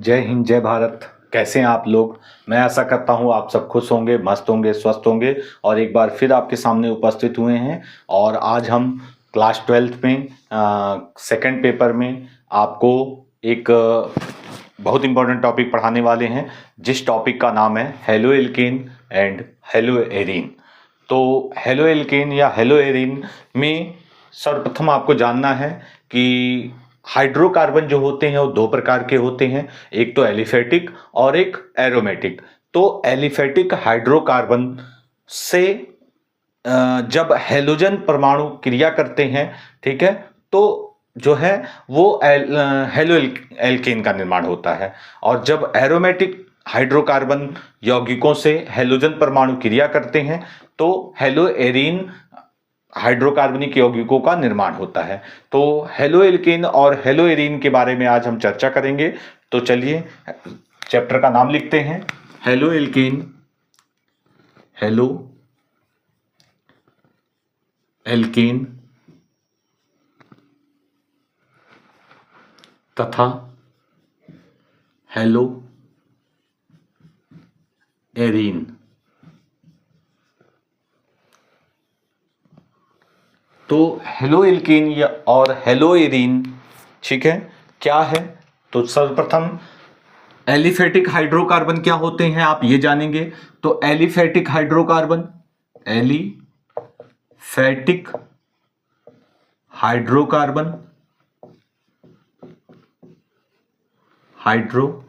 जय हिंद, जय भारत। कैसे हैं आप लोग? मैं आशा करता हूं आप सब खुश होंगे, मस्त होंगे, स्वस्थ होंगे और एक बार फिर आपके सामने उपस्थित हुए हैं। और आज हम क्लास 12th में सेकंड पेपर में आपको एक बहुत इंपॉर्टेंट टॉपिक पढ़ाने वाले हैं, जिस टॉपिक का नाम है halo alkane and hello arene. तो हेलो एल्केन या हेलो एरीन में सर्वप्रथम आपको जानना है कि हाइड्रोकार्बन जो होते हैं वो दो प्रकार के होते हैं, एक तो एलिफेटिक और एक एरोमेटिक। तो एलिफेटिक हाइड्रोकार्बन से जब हेलोजन परमाणु क्रिया करते हैं, ठीक है, तो जो है वो हेलो एल्केन का निर्माण होता है। और जब एरोमेटिक हाइड्रोकार्बन यौगिकों से हेलोजन परमाणु क्रिया करते हैं तो हेलो एरीन हाइड्रोकार्बनिक यौगिकों का निर्माण होता है। तो हेलो एल्केन और हेलो एरीन के बारे में आज हम चर्चा करेंगे। तो चलिए चैप्टर का नाम लिखते हैं, हेलो एल्केन, हेलो एल्केन तथा हेलो एरीन। तो हेलो एल्केन या और हेलो एरीन, ठीक है, क्या है? तो सर्वप्रथम एलिफेटिक हाइड्रोकार्बन क्या होते हैं आप ये जानेंगे। तो aliphatic hydrocarbon, aliphatic hydrocarbon, hydrocarbon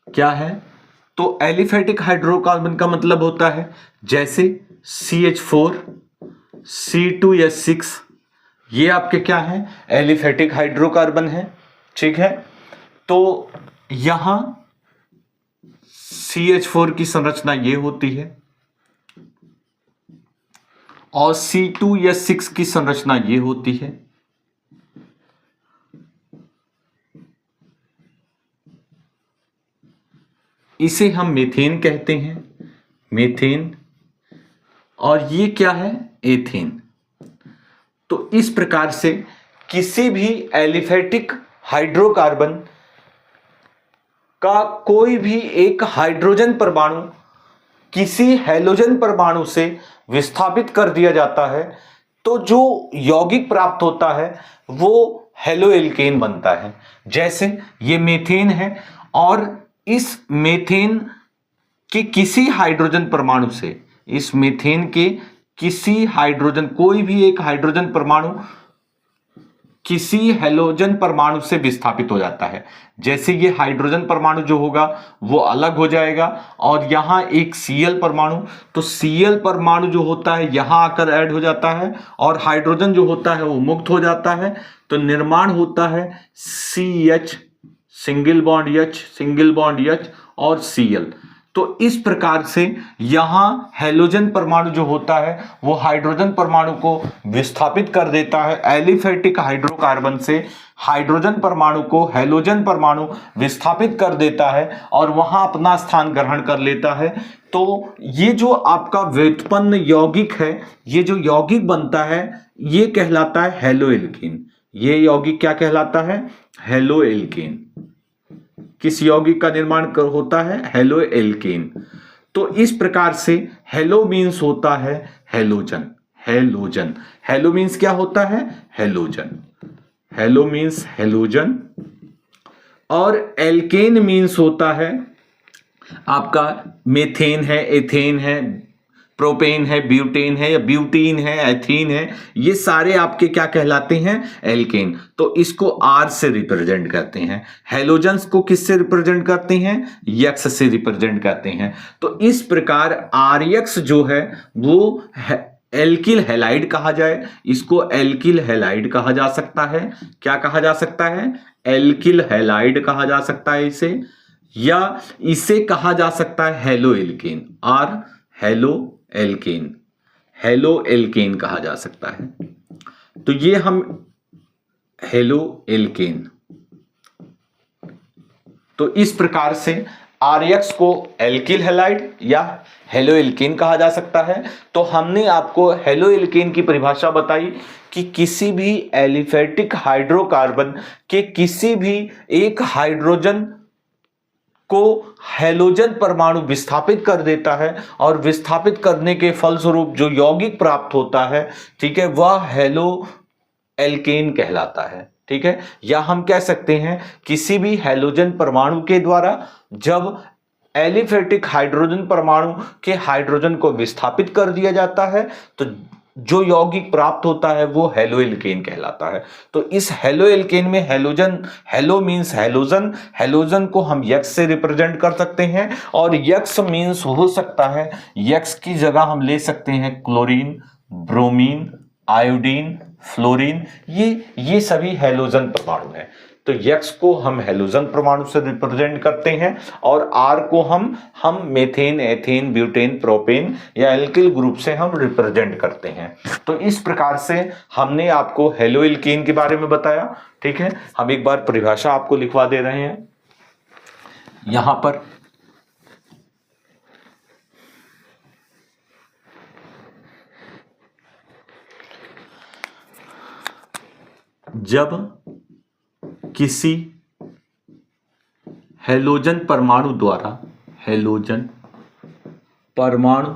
क्या है? तो एलिफेटिक हाइड्रोकार्बन का मतलब होता है जैसे CH4, C2S6, ये आपके क्या है? एलिफेटिक हाइड्रोकार्बन है, ठीक है। तो यहां CH4 की संरचना ये होती है और C2S6 की संरचना ये होती है। इसे हम मीथेन कहते हैं, मीथेन। और ये क्या है? एथेन। तो इस प्रकार से किसी भी एलिफेटिक हाइड्रोकार्बन का कोई भी एक हाइड्रोजन परमाणु किसी हैलोजन परमाणु से विस्थापित कर दिया जाता है तो जो यौगिक प्राप्त होता है वो हेलो एल्केन बनता है। जैसे ये मीथेन है और इस मीथेन के किसी हाइड्रोजन परमाणु से, इस मीथेन के किसी हाइड्रोजन, कोई भी एक हाइड्रोजन परमाणु किसी हेलोजन परमाणु से विस्थापित हो जाता है। जैसे ये हाइड्रोजन परमाणु जो होगा वो अलग हो जाएगा और यहां एक Cl परमाणु, तो Cl परमाणु जो होता है यहां आकर ऐड हो जाता है और हाइड्रोजन जो होता है वो मुक्त हो जाता है। तो निर्माण होता है CH, single bond H, single bond H और Cl। तो इस प्रकार से यहां हेलोजन परमाणु जो होता है वो हाइड्रोजन परमाणु को विस्थापित कर देता है। एलिफेटिक हाइड्रोकार्बन से हाइड्रोजन परमाणु को हेलोजन परमाणु विस्थापित कर देता है और वहां अपना स्थान ग्रहण कर लेता है। तो ये जो आपका व्युत्पन्न यौगिक है, ये जो यौगिक बनता है ये कहलाता है हेलो एल्केन। ये यौगिक क्या कहलाता है? Halo alkane. किस यौगिक का निर्माण होता है? Halo alkane. तो इस प्रकार से हेलो मीन्स होता है हेलोजन, हेलोजन। हेलो मीन्स क्या होता है? हेलोजन। हेलो मीन्स हेलोजन और एल्केन मीन्स होता है आपका मेथेन है, एथेन है, प्रोपेन है, ब्यूटेन है या ब्यूटीन है, एथीन है, ये सारे आपके क्या कहलाते हैं? एल्केन। तो इसको R से रिप्रेजेंट करते हैं। हेलोजन्स को किससे रिप्रेजेंट करते हैं? X से रिप्रेजेंट करते हैं। तो इस प्रकार RX जो है वो एल्किल हैलाइड कहा जाए, इसको एल्किल हैलाइड कहा जा सकता है। क्या कहा जा सकता है? एल्किल हैलाइड कहा जा सकता है इसे, या इसे कहा जा सकता है halo alkane. R halo alkane, halo alkane कहा जा सकता है। तो ये हम हेलो एल्केन, तो इस प्रकार से RX को एल्किल हैलाइड या हेलो एल्केन कहा जा सकता है। तो हमने आपको हेलो एल्केन की परिभाषा बताई कि किसी भी एलिफेटिक हाइड्रोकार्बन के किसी भी एक हाइड्रोजन को हैलोजन परमाणु विस्थापित कर देता है और विस्थापित करने के फलस्वरूप जो यौगिक प्राप्त होता है, ठीक है, वह हेलो एल्केन कहलाता है। ठीक है, या हम कह सकते हैं किसी भी हैलोजन परमाणु के द्वारा जब एलिफेटिक हाइड्रोजन परमाणु के हाइड्रोजन को विस्थापित कर दिया जाता है तो जो यौगिक प्राप्त होता है वो हेलो एल्केन कहलाता है। तो इस हेलो एल्केन में halogen, hello means halogen, halogen को हम यक्स से रिप्रेजेंट कर सकते हैं और यक्स मींस हो सकता है, यक्स की जगह हम ले सकते हैं क्लोरीन, ब्रोमीन, आयोडीन, फ्लोरीन, ये सभी हैलोजन परमाणु हैं। तो यक्स को हम हैलोजन परमाणु से रिप्रेजेंट करते हैं और आर को हम मेथेन, एथेन, ब्यूटेन, प्रोपेन या एल्किल ग्रुप से हम रिप्रेजेंट करते हैं। तो इस प्रकार से हमने आपको हेलो एल्केन के बारे में बताया। ठीक है, हम एक बार परिभाषा आपको लिखवा दे रहे हैं यहां पर। जब किसी हैलोजन परमाणु द्वारा, हैलोजन परमाणु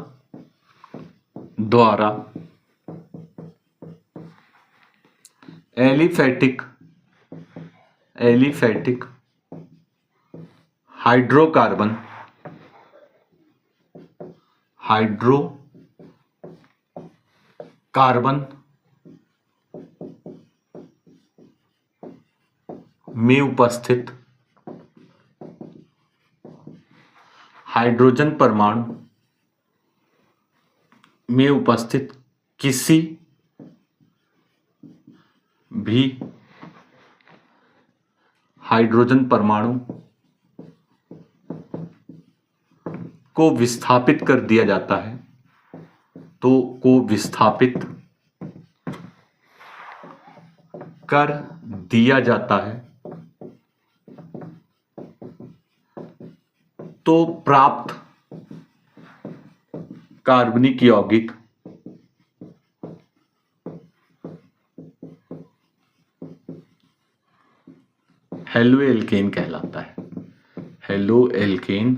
द्वारा एलिफेटिक हाइड्रोकार्बन में उपस्थित हाइड्रोजन परमाणु में उपस्थित किसी भी हाइड्रोजन परमाणु को विस्थापित कर दिया जाता है, तो को विस्थापित कर दिया जाता है तो प्राप्त कार्बनिक यौगिक हेलो एल्केन कहलाता है। हेलो एल्केन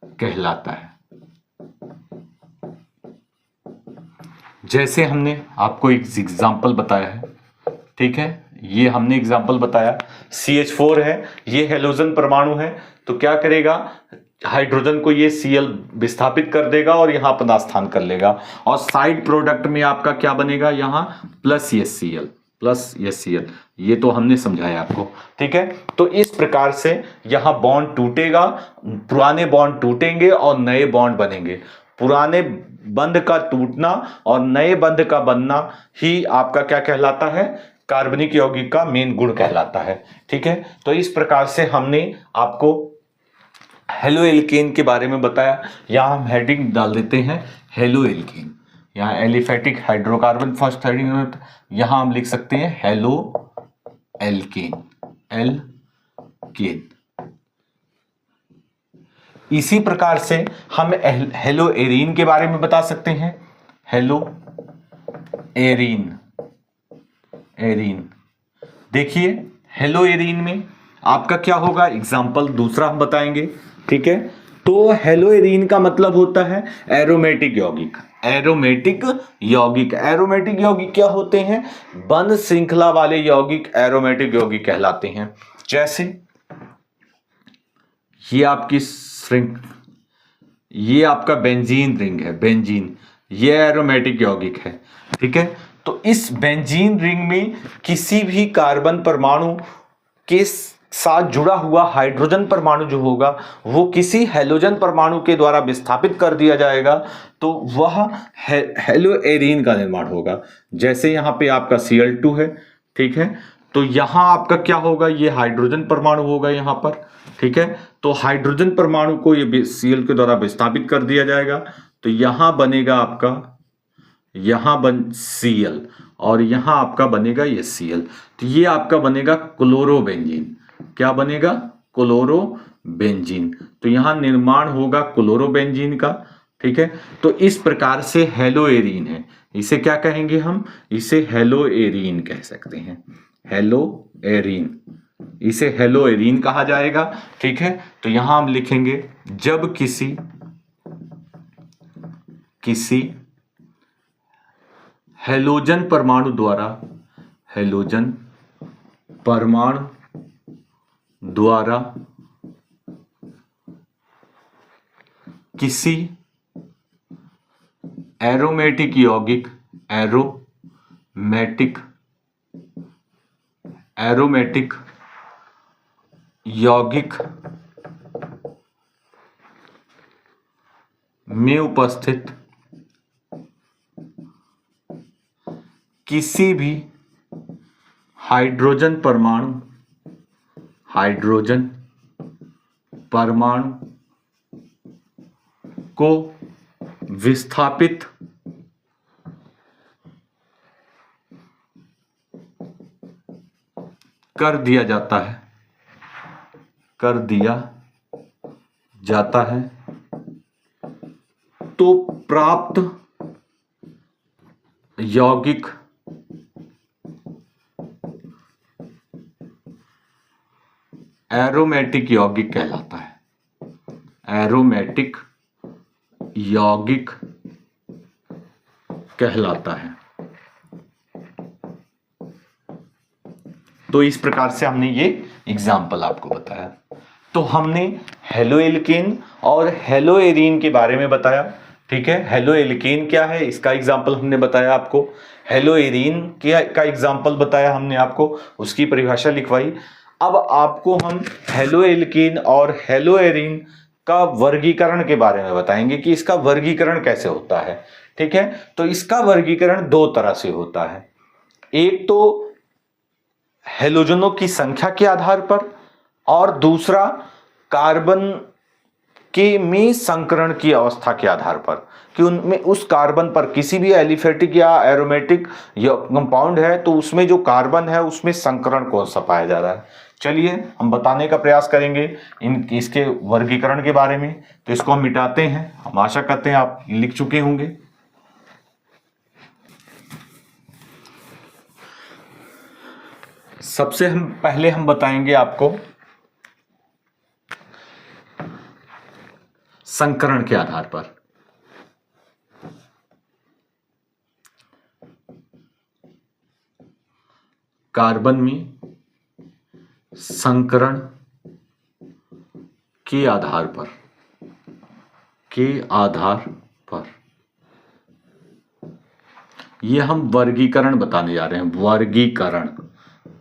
कहलाता है। जैसे हमने आपको एक एग्जांपल बताया है, ठीक है, ये हमने एग्जांपल बताया, CH4 है, ये हैलोजन परमाणु है, तो क्या करेगा, हाइड्रोजन को ये Cl विस्थापित कर देगा और यहां अपना स्थान कर लेगा और साइड प्रोडक्ट में आपका क्या बनेगा, यहां प्लस ये Cl, ये तो हमने समझाया आपको। ठीक है, तो इस प्रकार से यहां बॉन्ड टूटेगा, पुराने बॉन्ड टूटेंगे और नए बॉन्ड बनेंगे। पुराने बंध का टूटना और नए बंध का बनना ही आपका क्या कहलाता है, कार्बनिक यौगिक का मेन गुण कहलाता है। ठीक है, तो इस प्रकार से हमने आपको हेलो एल्केन के बारे में बताया। यहां हम हेडिंग डाल देते हैं हेलो एल्केन, यहाँ एलिफेटिक हाइड्रोकार्बन फर्स्ट हेडिंग, यहां हम लिख सकते हैं हेलो एल्केन, एल्केन। इसी प्रकार से हम हेलो एरीन के बारे में बता सकते हैं, हेलो एरीन। देखिए हेलो एरीन में आपका क्या होगा, एग्जाम्पल दूसरा हम बताएंगे। ठीक है, तो हेलो एरीन का मतलब होता है एरोमेटिक यौगिक। एरोमेटिक यौगिक क्या होते हैं, बंध श्रृंखला वाले यौगिक एरोमेटिक यौगिक कहलाते हैं। जैसे ये आपकी ये आपका बेंजीन रिंग है, बेंजीन, ये एरोमेटिक यौगिक है। ठीक है, तो इस बेंजीन रिंग में किसी भी कार्बन परमाणु के साथ जुड़ा हुआ हाइड्रोजन परमाणु जो होगा वो किसी हैलोजन परमाणु के द्वारा विस्थापित कर दिया जाएगा तो वह हेलो एरीन का निर्माण होगा। जैसे यहाँ पे आपका Cl2 है, ठीक है, तो यहाँ आपका क्या होगा, ये हाइड्रोजन परमाणु होगा यहाँ पर। ठीक है, तो हाइड्रोजन परमाणु को ये Cl के द्वारा विस्थापित कर दिया जाएगा तो यहाँ बनेगा आपका, यहाँ बन Cl और यहाँ आपका बनेगा ये Cl, तो ये आपका बनेगा क्लोरोबेंजीन। क्या बनेगा, क्लोरोबेंजीन। तो यहां निर्माण होगा क्लोरोबेंजीन का। ठीक है, तो इस प्रकार से हेलोएरीन है। इसे क्या कहेंगे हम? इसे हेलोएरीन कह सकते हैं। हेलोएरीन, इसे हेलोएरीन कहा जाएगा। ठीक है, तो यहां हम लिखेंगे जब किसी हेलोजन परमाणु द्वारा किसी एरोमेटिक यौगिक में उपस्थित किसी भी हाइड्रोजन परमाणु को विस्थापित कर दिया जाता है तो प्राप्त यौगिक एरोमेटिक यौगिक कहलाता है। एरोमेटिक यौगिक कहलाता है। तो इस प्रकार से हमने ये एग्जाम्पल आपको बताया। तो हमने हेलोएल्केन और हेलोएरीन के बारे में बताया। ठीक है, हेलोएल्केन क्या है इसका एग्जाम्पल हमने बताया आपको, हेलोएरीन का एग्जाम्पल बताया हमने आपको, उसकी परिभाषा लिखवाई। अब आपको हम हेलोएल्केन और हेलोएरीन का वर्गीकरण के बारे में बताएंगे कि इसका वर्गीकरण कैसे होता है। ठीक है, तो इसका वर्गीकरण दो तरह से होता है। एक तो हेलोजनों की संख्या के आधार पर, और दूसरा कार्बन के में संकरण की अवस्था के आधार पर, कि उनमें उस कार्बन पर किसी भी एलिफेटिक या एरोमेटिक कंपाउंड है तो उसमें जो कार्बन है उसमें संकरण कौन सा पाया जा रहा है। चलिए हम बताने का प्रयास करेंगे इसके वर्गीकरण के बारे में। तो इसको हम मिटाते हैं। हम आशा करते हैं आप लिख चुके होंगे। सबसे पहले हम बताएंगे आपको संकरण के आधार पर। कार्बन में संकरण के आधार पर ये हम वर्गीकरण बताने जा रहे हैं। वर्गीकरण,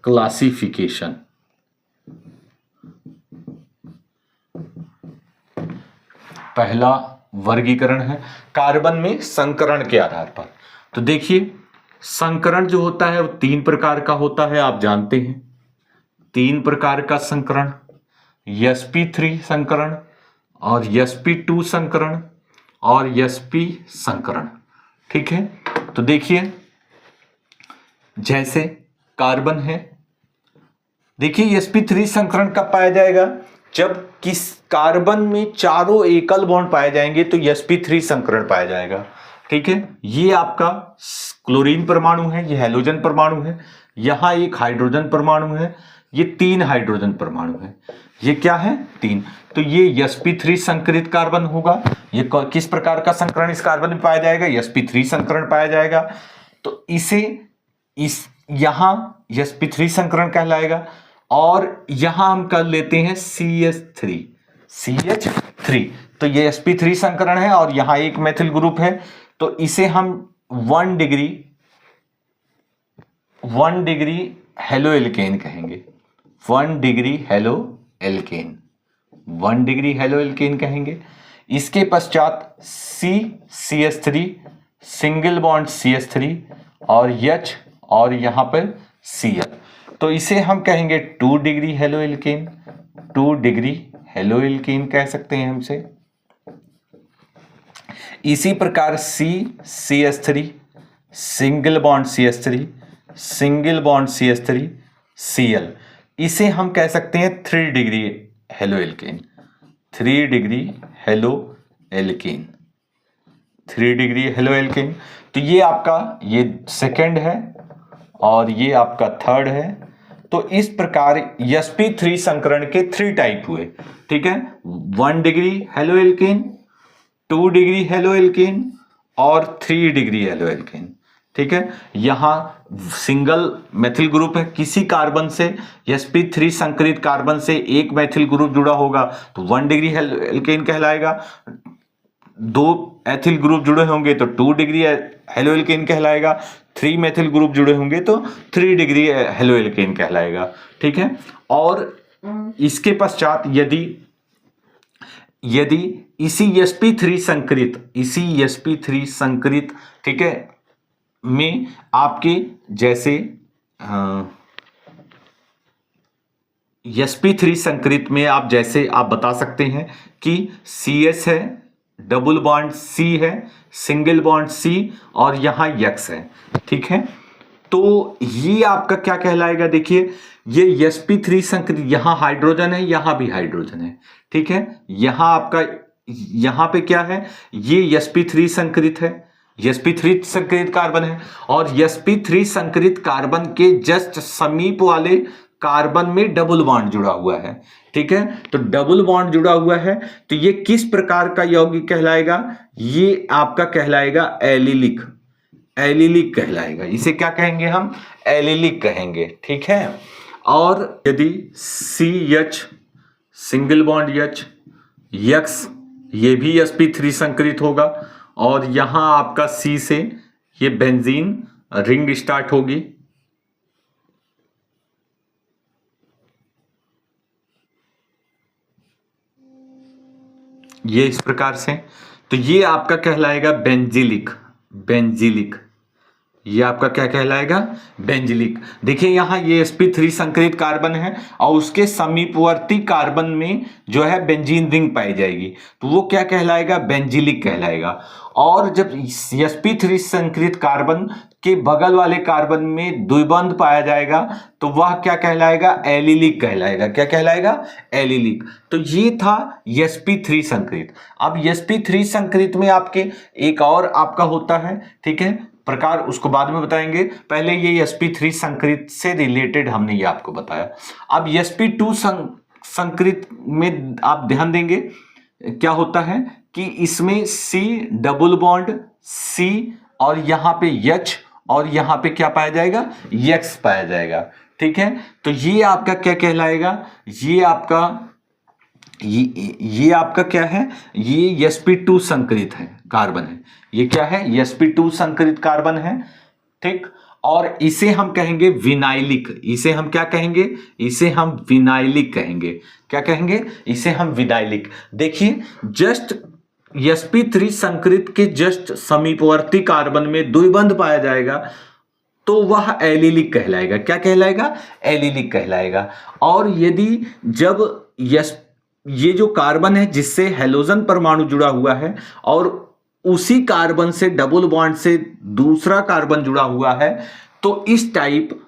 क्लासिफिकेशन। पहला वर्गीकरण है कार्बन में संकरण के आधार पर। तो देखिए संकरण जो होता है वो तीन प्रकार का होता है, आप जानते हैं। तीन प्रकार का संकरण, sp3 संकरण और sp2 संकरण और sp संकरण। ठीक है, तो देखिए जैसे कार्बन है, देखिए sp3 संकरण कब पाया जाएगा? जब किस कार्बन में चारों एकल बॉन्ड पाए जाएंगे तो sp3 संकरण पाया जाएगा। ठीक है, ये आपका क्लोरीन परमाणु है, ये हेलोजन परमाणु है, यहां एक हाइड्रोजन परमाणु है, ये तीन हाइड्रोजन परमाणु है। ये क्या है? तीन। तो ये sp3 संकरित कार्बन होगा। ये किस प्रकार का संकरण इस कार्बन में पाया जाएगा? sp3 संकरण पाया जाएगा। तो इसे यहां sp3 संकरण कहलाएगा। और यहां हम कर लेते हैं CH3। तो ये sp3 संकरण है और यहां एक मेथिल ग्रुप है, तो इसे हम 1 डिग्री हेलोएल्केन कहेंगे। 1 डिग्री हेलोएल्केन कहेंगे। इसके पश्चात CH3, सिंगल बॉन्ड CH3 और H और यहां पर Cl, तो इसे हम कहेंगे 2 डिग्री हेलोएल्केन। 2 डिग्री हेलोएल्केन कह सकते हैं हमसे। इसी प्रकार CH3, single bond CH3, single bond CH3, Cl, इसे हम कह सकते हैं 3 degree halo alkane, 3 degree halo alkane, 3 degree halo alkane. तो ये आपका ये सेकंड है और ये आपका थर्ड है। तो इस प्रकार sp3 संकरण के 3 टाइप हुए, ठीक है। 1 degree halo alkane, 2 degree halo alkane और 3 डिग्री हेलो एल्केन, ठीक है। यहां सिंगल मैथिल ग्रुप है, किसी कार्बन से sp3 संकरित कार्बन से एक मैथिल ग्रुप जुड़ा होगा तो 1 डिग्री हेलो एल्केन कहलाएगा। 2 एथिल ग्रुप जुड़े होंगे तो 2 डिग्री हेलो एल्केन कहलाएगा। 3 मेथिल ग्रुप जुड़े होंगे तो 3 डिग्री हेलो एल्केन कहलाएगा, ठीक है। और इसके पश्चात यदि इसी sp3 संकरित, ठीक है, में आपके जैसे sp3 संकरित में आप जैसे आप बता सकते हैं कि CS है, डबल बॉन्ड C है, सिंगल बॉन्ड C और यहां X है, ठीक है। तो ये आपका क्या कहलाएगा, देखिए ये sp3 संकरित, यहां हाइड्रोजन है, यहां भी हाइड्रोजन है, ठीक है। यहां आपका यहां पे क्या है, ये sp3 संकरित है, sp3 संकरित कार्बन है और sp3 संकरित कार्बन के जस्ट समीप वाले कार्बन में डबल बॉन्ड जुड़ा हुआ है, ठीक है। तो डबल बॉन्ड जुड़ा हुआ है तो ये किस प्रकार का यौगिक कहलाएगा, ये आपका कहलाएगा एलिलिक, एलिलिक कहलाएगा। इसे क्या कहेंगे हम, एलिलिक कहेंगे, ठीक है। और यदि CH single bond H, X ये भी sp3 संकरित होगा और यहां आपका C से ये बेंजीन रिंग स्टार्ट होगी, ये इस प्रकार से। तो ये आपका कहलाएगा बेंजिलिक, बेंजिलिक, ये आपका क्या कहलाएगा, बेंजिलिक। देखिए यहां ये sp3 संकरित कार्बन है और उसके समीपवर्ती कार्बन में जो है बेंजीन रिंग पाई जाएगी तो वो क्या कहलाएगा, बेंजिलिक कहलाएगा। और जब sp3 संकरित कार्बन के बगल वाले कार्बन में द्विबंध पाया जाएगा तो वह क्या कहलाएगा, एलिलिक कहलाएगा। क्या कहलाएगा, एलिलिक। तो ये था sp3 संकरित। अब sp3 संकरित में आपके एक और आपका होता है, ठीक है, प्रकार, उसको बाद में बताएंगे। पहले ये sp3 संकरित से रिलेटेड हमने ये आपको बताया। अब sp2 संकरित में आप ध्यान देंगे क्या होता है कि इसमें C डबल बॉन्ड C और यहां पे H और यहां पे क्या पाया जाएगा, X पाया जाएगा, ठीक है। तो ये आपका क्या कहलाएगा, ये आपका क्या है, ये sp2 संकरित है कार्बन है, ये क्या है, sp2 संकरित कार्बन है, ठीक। और इसे हम कहेंगे विनाइलिक, इसे हम क्या कहेंगे, इसे हम विनाइलिक कहेंगे। क्या कहेंगे, इसे हम विनाइलिक। देखिए जस्ट sp3 संकरित के जस्ट समीपवर्ती कार्बन में द्विबंध पाया जाएगा तो वह एलिलिक कहलाएगा। क्या कहलाएगा, एलिलिक कहलाएगा। और यदि जब ये जो कार्बन है जिससे हेलोजन परमाणु जुड़ा हुआ है और उसी कार्बन से डबल बॉन्ड से दूसरा कार्बन जुड़ा हुआ है तो इस टाइप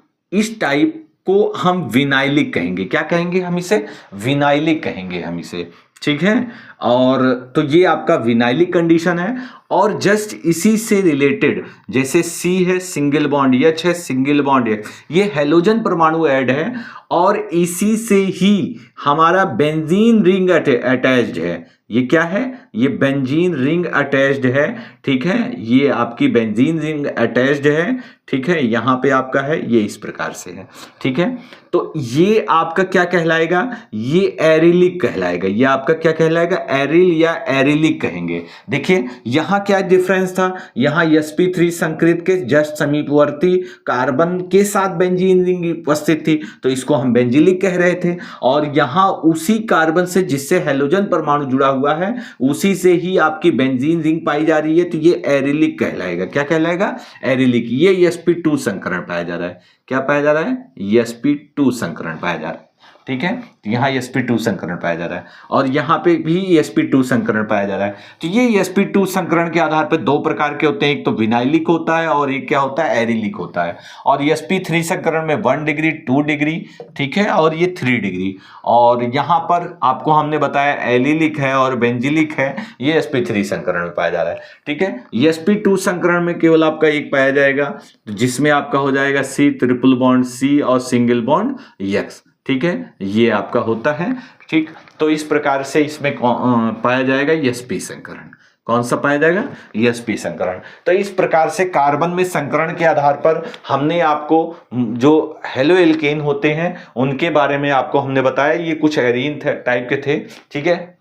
को हम विनाइलिक कहेंगे। क्या कहेंगे, हम इसे विनाइलिक कहेंगे हम इसे, ठीक है। और तो ये आपका विनाइलिक कंडीशन है। और जस्ट इसी से रिलेटेड जैसे C है सिंगल बॉन्ड H है सिंगल बॉन्ड X, ये हेलोजन परमाणु ऐड है और इसी से ही हमारा बेंजीन रिंग अटैच्ड है। ये क्या है, ये बेंजीन रिंग अटैच्ड है, ठीक है। ये आपकी बेंजीन रिंग अटैच्ड है, ठीक है। यहां पे आपका है, ये इस प्रकार से है, ठीक है। तो ये आपका क्या कहलाएगा, ये एरिलिक कहलाएगा। ये आपका क्या कहलाएगा, एरिल या एरिलिक कहेंगे। देखिए यहां क्या डिफरेंस था, यहां sp3 संकरित के जस्ट समीपवर्ती कार्बन के साथ बेंजीन रिंग उपस्थित थी तो इसको हम बेंजिलिक कह रहे थे। और यहां उसी कार्बन से जिससे हेलोजन परमाणु जुड़ा हुआ है उसी से ही आपकी बेंजीन रिंग पाई जा रही है तो ये एरिलिक कहलाएगा। क्या कहलाएगा, एरिलिक। ये sp2 संकरण पाया जा रहा है। क्या पाया जा रहा है, sp2 संकरण पाया जा रहा है। ठीक है, तो यहाँ sp2 संकरण पाया जा रहा है और यहाँ पे भी sp2 संकरण पाया जा रहा है। तो ये sp2 संकरण के आधार पर दो प्रकार के होते हैं, एक तो विनाइलिक होता है और एक क्या होता है, एरिलिक होता है। और sp3 संकरण में 1 डिग्री, 2 डिग्री, ठीक है, और ये 3 डिग्री। और यहाँ पर आपको हमने बताया एलिलिक है और बेंजिलिक है, ये sp3 संकरण में पाया जा रहा है। ठीक है, sp2 संकरण में केवल आपका एक पाया जाएगा, जिसमें आपका हो जाएगा C ट्रिपल बॉन्ड C और सिंगल बॉन्ड X। ठीक है, ये आपका होता है। ठीक, तो इस प्रकार से इसमें पाया जाएगा sp संकरण। कौन सा पाया जाएगा, sp संकरण। तो इस प्रकार से कार्बन में संकरण के आधार पर हमने आपको जो हेलो एल्केन होते हैं उनके बारे में आपको हमने बताया, ये कुछ एरीन टाइप के थे। ठीक है,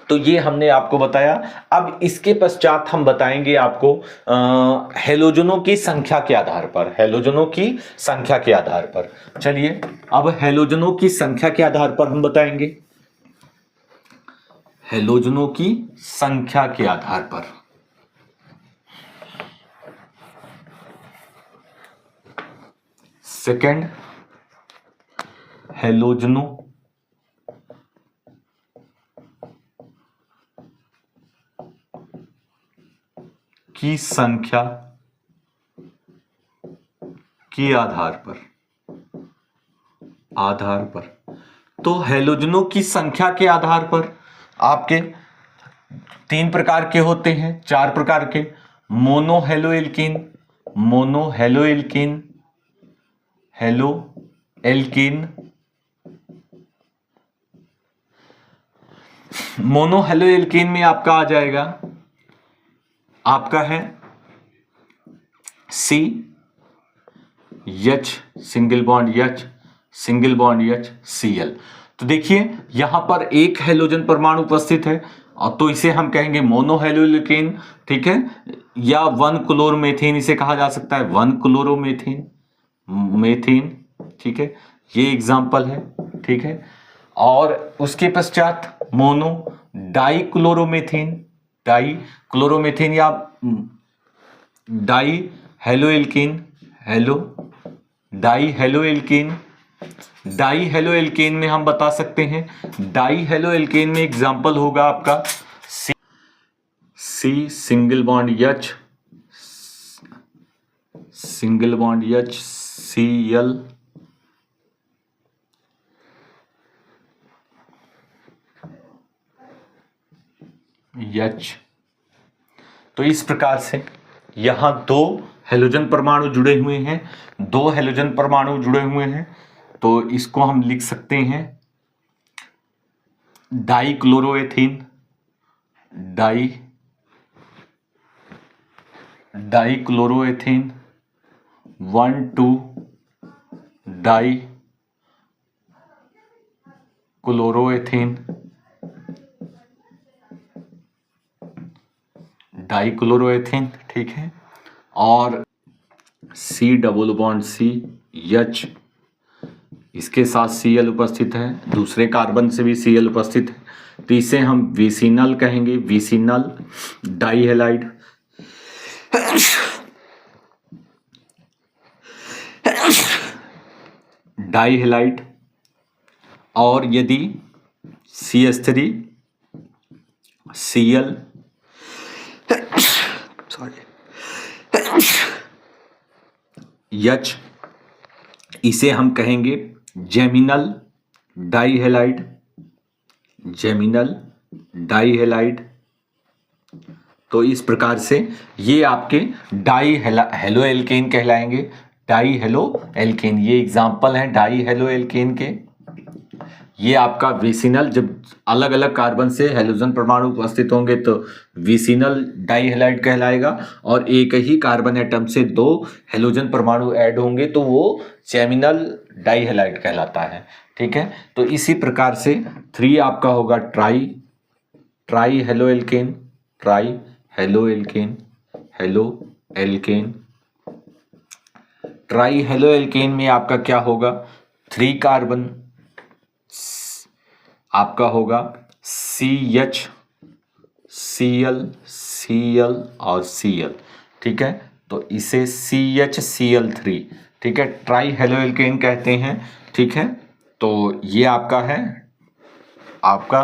तो ये हमने आपको बताया। अब इसके पश्चात हम बताएंगे आपको हेलोजनों की संख्या के आधार पर, हेलोजनों की संख्या के आधार पर। चलिए अब हेलोजनों की संख्या के आधार पर हम बताएंगे, हेलोजनों की संख्या के आधार पर। सेकंड, हेलोजनों की संख्या के आधार पर तो हेलोजनों की संख्या के आधार पर आपके 3 प्रकार के होते हैं, 4 प्रकार के। Mono hello alkene, hello alkene, mono hello alkene में आपका आ जाएगा, आपका है C H single bond H single bond H Cl। तो देखिए यहां पर एक हेलोजन परमाणु उपस्थित है और तो इसे हम कहेंगे मोनो हेलो एल्कीन। ठीक है, या 1 क्लोरोमेथेन इसे कहा जा सकता है, 1 क्लोरोमेथेन, मेथेन। ठीक है, ये एग्जाम्पल है। ठीक है, और उसके पश्चात मोनो डाई क्लोरोमेथेन, या die hello alkene, die hello alkene में हम बता सकते हैं, डाई हेलो एल्कीन में एग्जाम्पल होगा आपका C single bond H Cl, H। तो इस प्रकार से यहां 2 हेलोजन परमाणु जुड़े हुए हैं, 2 हेलोजन परमाणु जुड़े हुए हैं। तो इसको हम लिख सकते हैं डाई क्लोरोएथीन, डाई क्लोरोएथीन 1,2 डाई क्लोरोएथीन, ठीक है। और C double bond C H, इसके साथ Cl उपस्थित है, दूसरे कार्बन से भी Cl उपस्थित है, तो इसे हम विसिनल कहेंगे, विसिनल डाइहेलाइड। डाइहेलाइड। और यदि CH3 Cl H, इसे हम कहेंगे जेमिनल डाइहेलाइड। तो इस प्रकार से ये आपके डाई हेलो एल्केन कहलाएंगे, डाई हेलो एल्केन। ये एग्जाम्पल है डाई हेलो एल्केन के। ये आपका विसिनल, जब अलग अलग कार्बन से हेलोजन परमाणु उपस्थित होंगे तो विसिनल डाइहेलाइड कहलाएगा, और एक ही कार्बन एटम से 2 हेलोजन परमाणु ऐड होंगे तो वो जेमिनल डाइहेलाइड कहलाता है। ठीक है, तो इसी प्रकार से 3 आपका होगा try halo alkane, try halo alkane में आपका क्या होगा, 3 कार्बन आपका होगा CH Cl और Cl। ठीक है, तो इसे CHCl3, ठीक है, ट्राई हेलो एल्केन कहते हैं। ठीक है, तो ये आपका है, आपका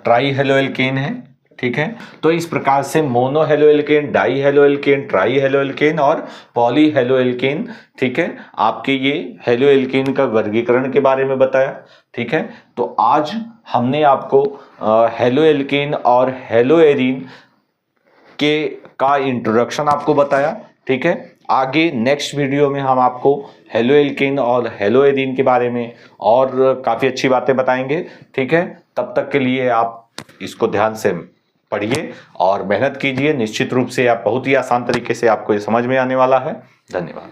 ट्राई हेलो एल्केन है, ठीक है। तो इस प्रकार से mono halo alkane, die halo alkane, try halo alkane और पॉली हेलो एल्केन, ठीक है, आपके ये हेलो एल्केन का वर्गीकरण के बारे में बताया, ठीक है। तो आज हमने आपको हेलो एल्केन और हेलो एरीन का इंट्रोडक्शन आपको बताया, ठीक है। आगे नेक्स्ट वीडियो में हम आपको हेलो एल्केन और हेलो एरीन के बारे में और काफ़ी अच्छी बातें बताएंगे, ठीक है। तब तक के लिए आप इसको ध्यान से पढ़िए और मेहनत कीजिए। निश्चित रूप से आप बहुत ही आसान तरीके से आपको ये समझ में आने वाला है। धन्यवाद।